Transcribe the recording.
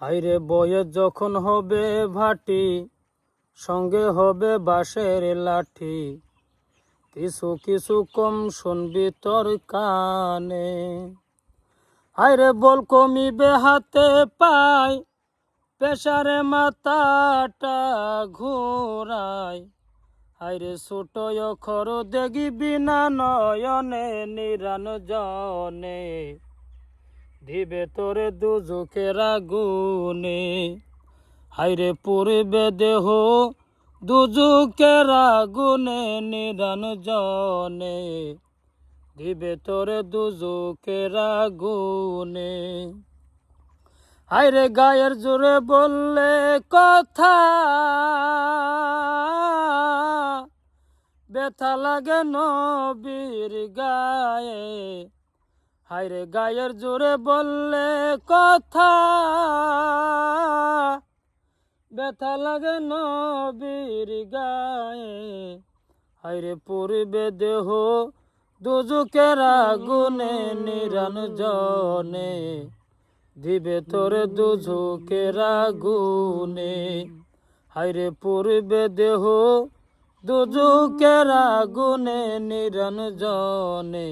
হাইরে বয়ে যখন হবে ভাটি, সঙ্গে হবে বাঁশের লাঠি, কিছু কিছু কম শুনবি তোর কানে। হাইরে বল কমিবে হাতে পায়, পেশারে মাথাটা ঘুরায়। হাইরে ছোট অক্ষর দেখিবি না নয়নে, নিরান জনে দিবে তোরে দুজকের আগুনে। হাইরে পূর্বে দেহ দুজকের আগুনে, নিরান জনে দিবে তোরে দুজকের আগুনে। হাইরে গায়ের জোরে বললে কথা, ব্যথা লাগে নবীর গায়ে। হাইরে গায়ের জোরে বললে কথা, ব্যথা লাগে নবীর গায়ে। হাইরে পূর্বে দেহ দুজকের আগুনে, নিরান জনে দিবে তোরে দুজকের আগুনে। হাইরে পূর্বে দেহ দুজকের আগুনে, নিরান জনে।